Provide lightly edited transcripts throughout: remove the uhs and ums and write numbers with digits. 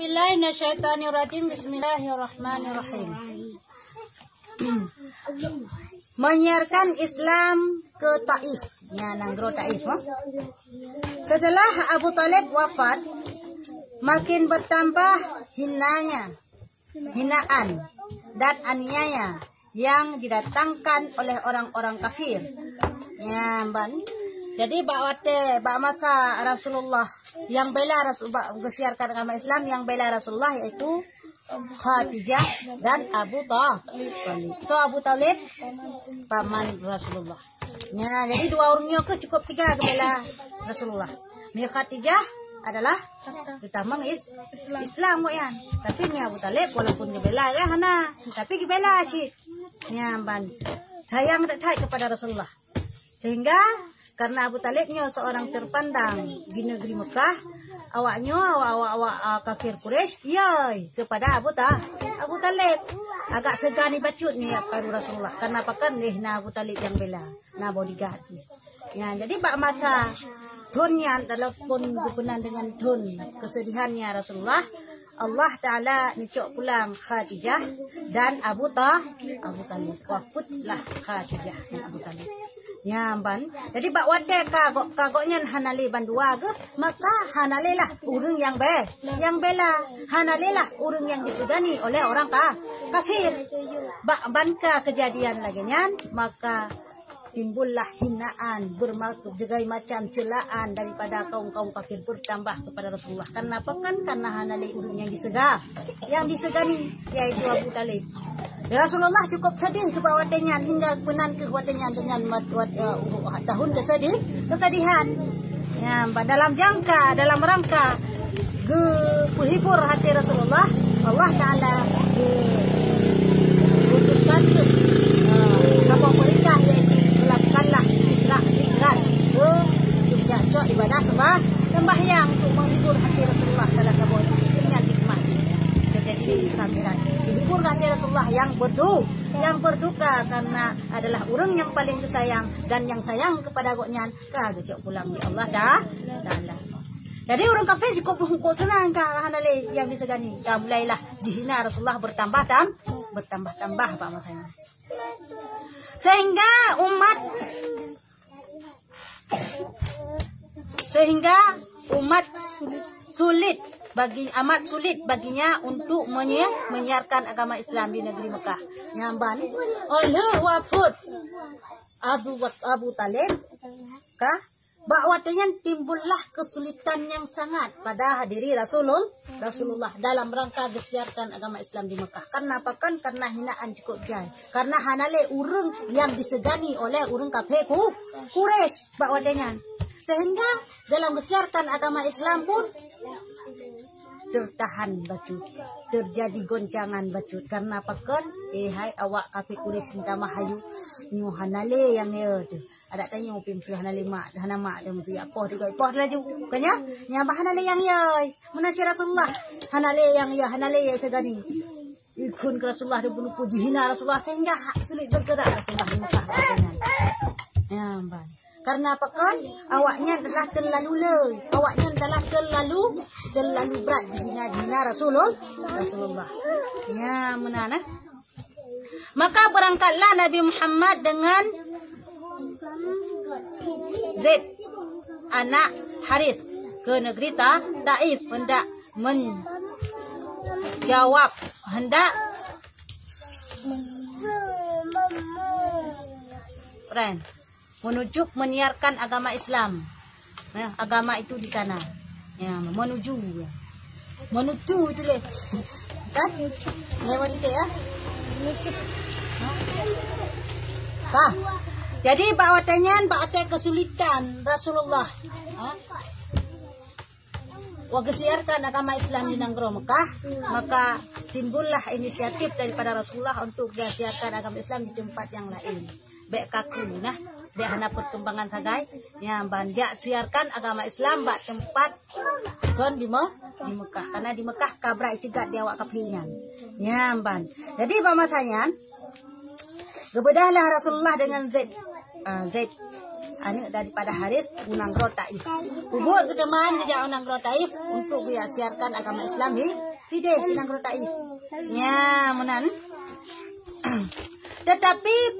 A'udzubillahi minasyaitonirrajim. Bismillahirrahmanirrahim. Menyiarkan Islam ke Taif. Ya, Nanggro Taif. Setelah Abu Talib wafat, makin bertambah hinaan dan aniaya yang didatangkan oleh orang-orang kafir. Ya, jadi bak masa Rasulullah yang bela Rasulullah mensiarkan agama Islam, yang bela Rasulullah yaitu Khadijah dan Abu Talib. So Abu Talib paman Rasulullah. Ya, jadi dua orangnya cukup tiga bela Rasulullah. Ni Khadijah adalah utama Islam ya. Tapi ni Abu Talib walaupun gebela ya hana, tapi gebela sih. Ya, sayang tak kepada Rasulullah. Sehingga karena Abu Talibnya seorang terpandang di negeri Mekah, awak kafir Quraisy yai kepada Abu Talib. Agak tegani bacut ni pada Rasulullah. Karena apa kan Abu Talib yang bela, na bodyguard. Ya, jadi bak masa tunnya adalah pun berkenan dengan tun kesedihannya Rasulullah. Allah Ta'ala nicok pulang Khadijah dan Abu Talib. Wafutlah Khadijah dan Abu Talib. Ya, jadi bak wate kagoknya hanali bandua ke, maka hanalilah urang yang bela, hanalilah urang yang disegani oleh orang kafir. Bak banka kejadian lagi nyan, maka timbullah hinaan, berbagai macam celaan daripada kaum kafir bertambah kepada Rasulullah. Karena apa kan? Karena hanali urang yang disegani yaitu Abu Talib. Rasulullah cukup sedih kebawatannya hingga penan kewatannya dengan tahun kesedihan. Ya, dalam rangka menghibur hati Rasulullah, Allah Ta'ala putuskan sama perintah yaitu melakukanlah Isra Mi'raj ke ibadah sembahyang untuk menghibur hati Rasulullah salah satu dengan hikmah. Jadi Isra Mi'raj dihibur hati Rasulullah yang berduka karena adalah orang yang paling disayang dan yang sayang kepada goknya kagak pulang di Allah Ta'ala. Jadi orang kafir cukup senang hanale yang disegani. Mulailah dihina Rasulullah bertambah Pak masanya. Sehingga umat amat sulit baginya untuk menyiarkan agama Islam di negeri Mekah. Nyamban oleh wafat Abu Talib bakwatnya timbullah kesulitan yang sangat pada hadiri Rasulullah dalam rangka menyiarkan agama Islam di Mekah. Karena apa kan? Karena hinaan cukup jai. Karena hanale urang yang disegani oleh urang kafir Quraisy bakwatnya. Sehingga dalam mensiarkan agama Islam pun tertahan bacut, terjadi goncangan bacut. Karena apa kan? Hai awak kafir Quraisy minta mahayu nyu hanale yang tu. Ada tanya upim si hanale mak, hana mak dia mesti apa tiga poh laju. Kanya nya hanale yang yai. Menasih Rasulullah. Hanale yang hanale segani. Ikun ke Rasulullah dia bunuh puji hina Rasulullah sehingga sulit bergerak Rasulullah di Mekah. Ya, karena apa kan? Awaknya telah terlalu berat dihina Rasulullah. Ya, menana. Maka berangkatlah Nabi Muhammad dengan Zaid anak Harith ke negeri Taif hendak menuju menyiarkan agama Islam. Nah, agama itu di sana. Ya, menuju itu deh. Kan? Lewat itu ya. Jadi bawatannya kesulitan Rasulullah. Siarkan agama Islam di Nanggro Mekah, maka timbullah inisiatif daripada Rasulullah untuk dia siarkan agama Islam di tempat yang lain. Baik kaku nah. Dia hana perkembangan sagai yang dia siarkan agama Islam bak tempat kon di Mekah. Karena di Mekah kabra cegat dia awak kafirnya. Ya, jadi pamasanya gebedahlah Rasulullah dengan Zaid anak daripada Haris Unang Taif. Ubud ke teman ke Unang Taif untuk dia siarkan agama Islam di hideh nang Negeri Taif. Ya, menan. Tetapi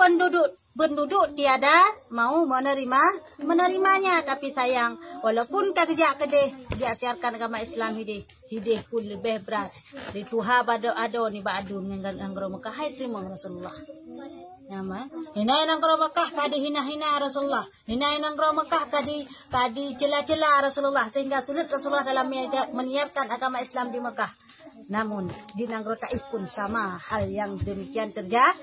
penduduk tiada mau menerimanya. Tapi sayang, walaupun kerja kedeh dia siarkan agama Islam hideh pun lebih berat. Di Tuhan ado ni badun dengan Negeri Mekah hai terima Rasulullah. Nama hinai nang Negeri Mekah kadi hina-hina Rasulullah. Hinai nang Negeri Mekah kadi cela-cela Rasulullah sehingga sulit Rasulullah dalam menyiarkan agama Islam di Mekah. Namun di Negeri Taif pun sama hal yang demikian terjadi.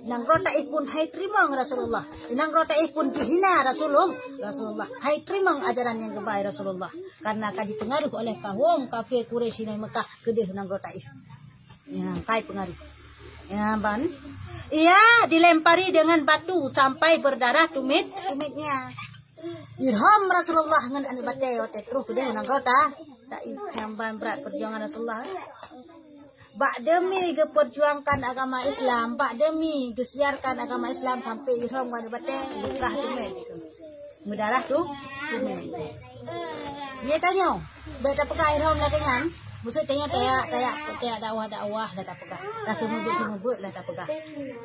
Negeri Taif pun hai terima Rasulullah. Di Negeri Taif pun dihina Rasulullah. Hai terima ajaran yang kebaik Rasulullah. Karena kadi pengaruh oleh kaum kafir Quraisy di Mekah kedeh Negeri Taif. Ya, kai pengaruh. Ya, ban. Ia dilempari dengan batu sampai berdarah tumitnya. Irham Rasulullah ngan anu bateo terus kedeh Negeri Taif. Yang berat perjuangan Rasulullah. Bak demi perjuangkan agama Islam, bak demi siarkan agama Islam sampai ihram pada batai berkah tumen itu. Mudarah tu tumen. Dia tanya, beta pegang ihram lah dengan. Maksud tanya tayak dakwah dah tak pegang. Dah semubut lah tak pegang.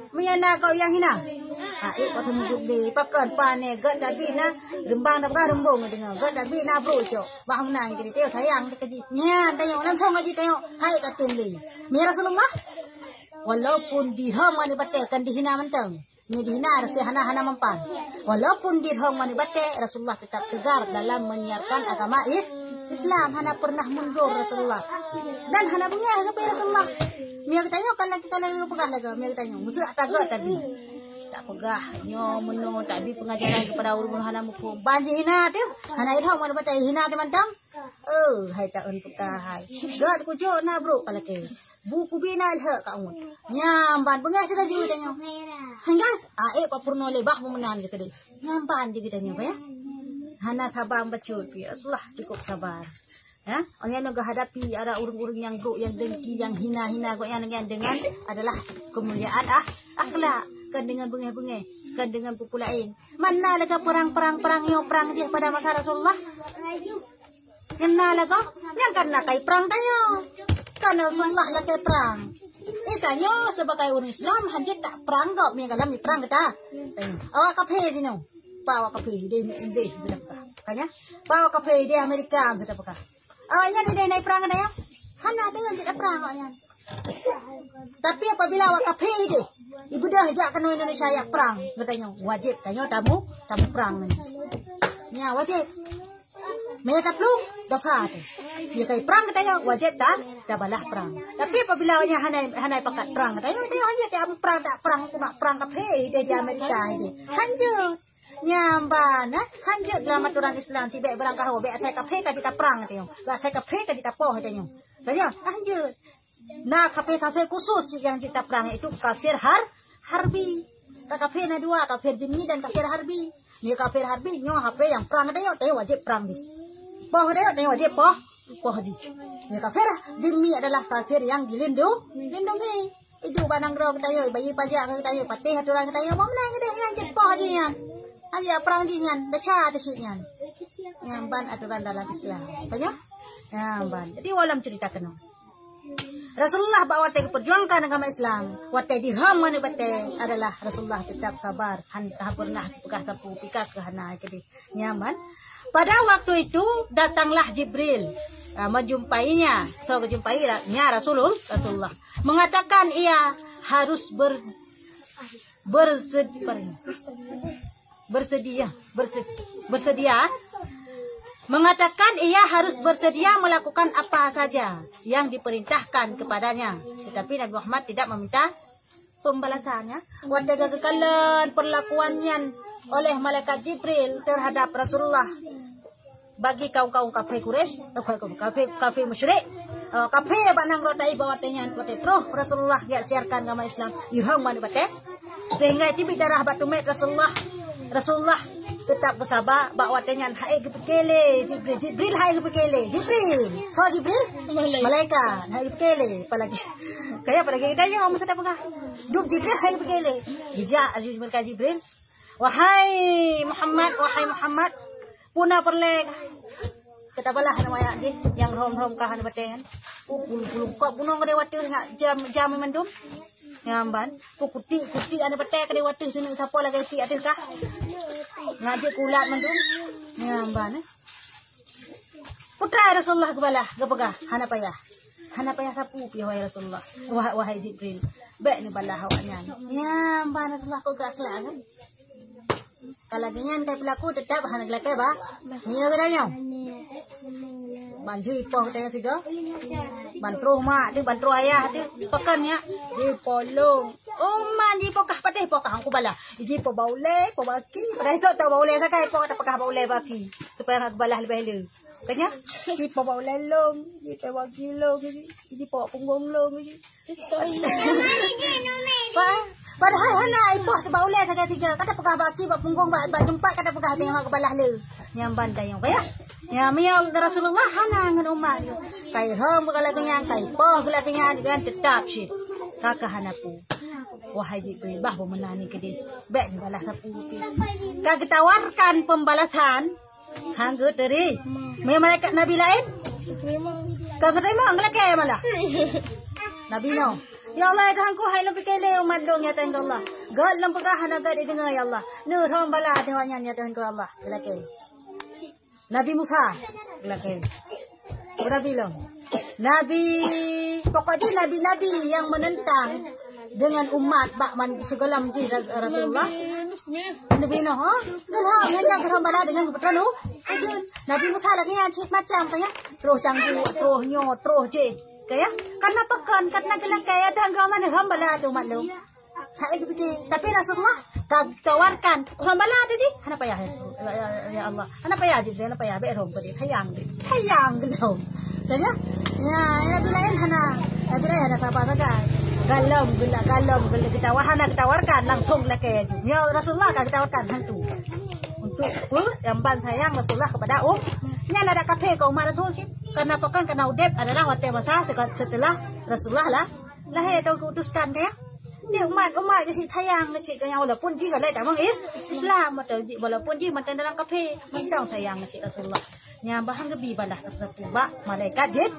Menyana kau yang hina. Kau semubut di pakan pane gak dah bina rembang dah pegang rembung dengan gak dah bina bro cok. Bahang nang jadi teo sayang keji. Nya tanya nang song aji tanya. Hai katun li. Mi Rasulullah walaupun dirham anu batai kan dihina mentang. Ni dihina rasa hana mempan. Walaupun dirham anu batai Rasulullah tetap tegar dalam menyiarkan agama Islam. Hana pernah mundur Rasulullah. Dan hana bengah kepada Rasulullah. Mia tanya kan kita lalu pegang lagi. Mia tanya musuh tak tadi. Tak pegah nyo meno tak di pengajaran kepada urun hana muku. Banji hina tu. Hana irham anu batai hina tu mantang. Hai tak un pegah hai. Gad kujo na bro kalake. Buku bina leh kaun. Nyamban bengah kita juga tanya. Hingga papurno lebah memenan kita deh. Nyamban dia kita tanya ya. Hana tabang becut ya. Allah cukup sabar. Ya, orang yang hadapi ada urung-urung yang buruk, yang dengki, yang hina-hina yang dengan adalah kemuliaan akhlak. Kan dengan bengeh-bengeh, kan dengan pupu lain. Mana lagi perang dia pada masa Rasulullah? Kena lagi? Yang karena kai perang tayo. Karena Rasulullah lagi perang. Tanya sebagai orang Islam hanjit tak perang kau, mi dalam ni perang kita. Awak kafe sini. Bawa kafe di sudah pekah. Kanya? Bawa kafe di Amerika sudah pekah. Awaknya di naik perang ada ya? Hana dengan tidak perang awaknya. Tapi apabila awak kafe deh, ibu dah ajak kena Indonesia ya perang, katanya wajib. Tanya tamu perang ni. Ya wajib. Mereka belum dapat. Dia kaya perang katanya wajib dah balah perang. Tapi apabila awaknya hanai pakat perang, katanya dia hanya tiap perang tak perang kafe di Amerika ini. Hanjut. Nyamban hanjut dalam aturan Islam si baik berangkah baik saya kafe ka kita perang katanya. Lah saya kafe ka kita poh katanya. Katanya hanjut. Nah kafe khusus yang kita perang itu kafir harbi. Kafe na dua, kafir jimmi dan kafir harbi. Ni kafir harbi nyo HP yang perang katanya wajib perang di. Poh katanya wajib poh di. Ni kafir jimmi adalah kafir yang dilindungi. Itu banang ro katanya bagi pajak katanya patih aturan katanya mau menang katanya hanjut poh aja ya. Hanya perang dingan, daca desiknya. Nyamban aturan dalam Islam. Tanya? Nyamban. Jadi walam cerita kena. Rasulullah bawa te perjuangkan agama Islam. Wate dirham manu bate adalah Rasulullah tetap sabar. Hantah pernah pekah tapu pikah ke hana jadi nyaman. Pada waktu itu datanglah Jibril menjumpainya. So kejumpainya Rasulullah mengatakan ia harus bersedia mengatakan ia harus bersedia melakukan apa saja yang diperintahkan kepadanya, tetapi Nabi Muhammad tidak meminta pembalasannya. Wadaga kekalan perlakuannya oleh malaikat Jibril terhadap Rasulullah bagi kaum kafir Quraisy, kafir musyrik, kafir banang rotai bawatnya pro Rasulullah ya siarkan agama Islam irham man bate sehingga itu darah batu met Rasulullah tetap bersabar bawa dengan hai kepekele Jibril hai kepekele Jibril malaikat hai kepekele apalagi kita yang mesti apa duk Jibril hai kepekele dijak Jibril wahai Muhammad puna perle kita balah nama ya je yang rom kahan baten puluh kok bunong kade watu jam mendum nyamban kuti ada baten kade watu sini siapa lagi ti adil kah ngaji kulat mendum nyamban putra Rasulullah kebalah gepegah hana payah sapu pi wahai Rasulullah wahai Jibril baik ni balah awaknya nyamban Rasulullah kau gak selak kan kalau dengan kai pelaku tetap hana gelakai ba nia beranya ban si poh tanya tiga ban truh mak dia ban truh ayah dia pekan ya di polong man di pokah patih pokah aku bala di po baule po baki pada itu tahu baule sakai po tak pakah baule baki supaya nak balah lebih lu kanya di po baule long di po baki long di po punggung long padahal hana ipoh te baule sakai tiga kata pakah baki bak punggung bak jumpa kata pakah tengok kebalah lu nyamban dayong kaya ya mial Rasulullah hana ngan umat dia kai hom kala kenyang kai poh kala kenyang dengan tetap sih kakak hanaku wahai Jibril bah menani ke dia baik balas sapu kak tawarkan pembalasan hangge dari malaikat nabi lain kak terima ngelake malah nabi no ya Allah hangku hai lebih kele umat dong ya Tuhan Allah gal lam pegahan agak dengar ya Allah nu rom bala dewanya ya Tuhan Allah ngelake Nabi Musa ngelake berapa bilang Nabi pokoknya nabi-nabi yang menentang dengan umat bakman segala menjadi Rasulullah Nabi Nuh hanya geram bala dengan kebetulan Nabi Musa lagi yang cik macam kaya terus canggu terus nyo terus je kaya karena pekan karena gelak kaya dan geram bala tu umat lu tapi Rasulullah tawarkan geram bala tu je kenapa ya Allah kenapa ya je kenapa ya berom tadi sayang gelom kaya ya nabi lain hana siapa saja galam kita tawarkan langsung leke ya Rasulullah kita tawarkan hantu untuk yang ban sayang Rasulullah kepada nya ada kafe kau umat Rasul sih karena pekan karena udep adalah waktu masa setelah Rasulullah lah itu kutuskan ya ni umat jadi sayang cik kaya walaupun jika lain tak Islam atau walaupun jika mantan dalam kafe mendang sayang cik Rasulullah nya bahan lebih balah tersebut malaikat jin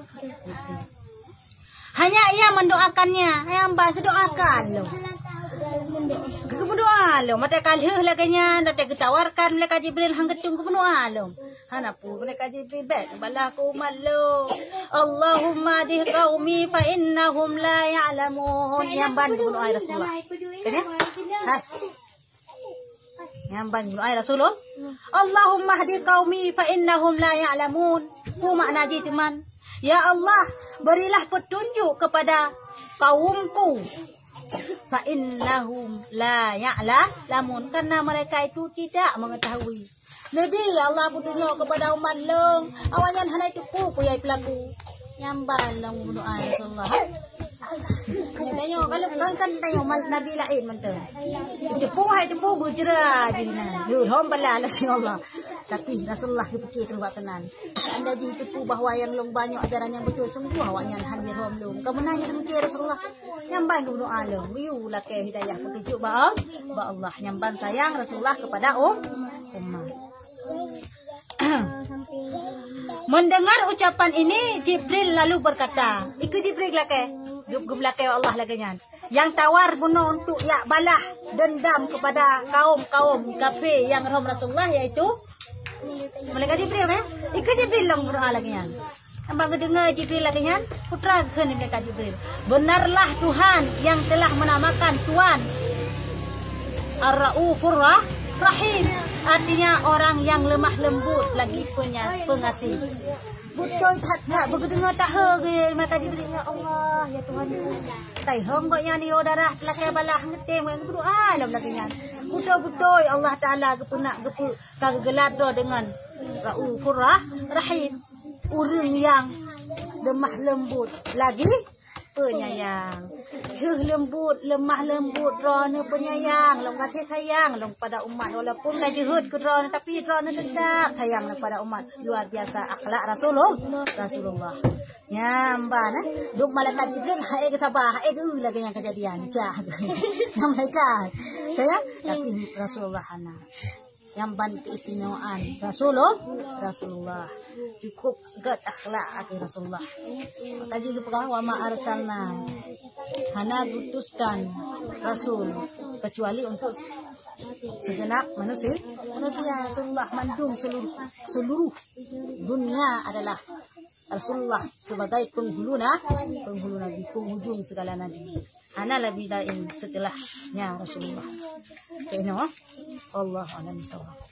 hanya ia mendoakannya yang bantu doakan lo berdoa lo mata kalih laganya nanti ketawarkan mereka Jibril hang ketung berdoa lo hanapu mereka Jibril baik balah ku malo Allahumma dih qaumi fa innahum la ya'lamun yang bantu berdoa Rasulullah kena yang bantu berdoa Rasulullah Allahumma hdi qaumi fa innahum la ya'lamun ku makna ji teman ya Allah berilah petunjuk kepada kaumku fa innahum la ya'lamun karena mereka itu tidak mengetahui Nabi Allah petunjuk kepada umat long awalnya hana itu ku yai pelaku nyamban long doa Rasulullah tanya kalau kan tanya Nabi lain mentah cepu berjera dina rom bala Allah tapi Rasulullah dipikir buat tenan anda ditipu bahwa yang long banyak ajaran yang betul sungguh awaknya hanya rom long kamu nanya demikian Rasulullah nyamban doa long biu lah ke hidayah petunjuk ba Allah nyamban sayang Rasulullah kepada umat mendengar ucapan ini Jibril lalu berkata ikut Jibril lah ke gum lah ke Allah laganya yang tawar bunuh untuk ya balah dendam kepada kaum kafir yang rom Rasulullah yaitu malaikat Jibril ikut Jibril lang berdoa laganya ambang dengar Jibril laganya putra ke malaikat Jibril benarlah Tuhan yang telah menamakan Tuhan Ar-Raufur Rahim artinya orang yang lemah lembut lagi pengasih betul tak begitu tak he mata Jibril ya Allah ya Tuhan tai hong kok nyani darah telaka balah ngetem yang berdoa dalam laginya betul Allah Taala gepunak kagelat dengan Raufur Rahim urang yang lemah lembut lagi penyayang lemah lembut rona penyayang long kasih sayang long pada umat walaupun gajihut ke rona tapi rona tetap sayang pada umat luar biasa akhlak Rasulullah nyamban duk malaikat Jibril hae ke sabah hae tu lagi yang kejadian jah malaikat saya tapi Rasulullah ana yang ban keistimewaan Rasulullah cukup gad akhlak Rasulullah. Maka juga pegang wa ma arsalna, hana utuskan Rasul kecuali untuk segenap manusia. Rasulullah mandung seluruh dunia adalah Rasulullah sebagai penghulu nabi, penghujung segala nabi. Ana lebih daim setelahnya Rasulullah. Kena Allah alam sawab.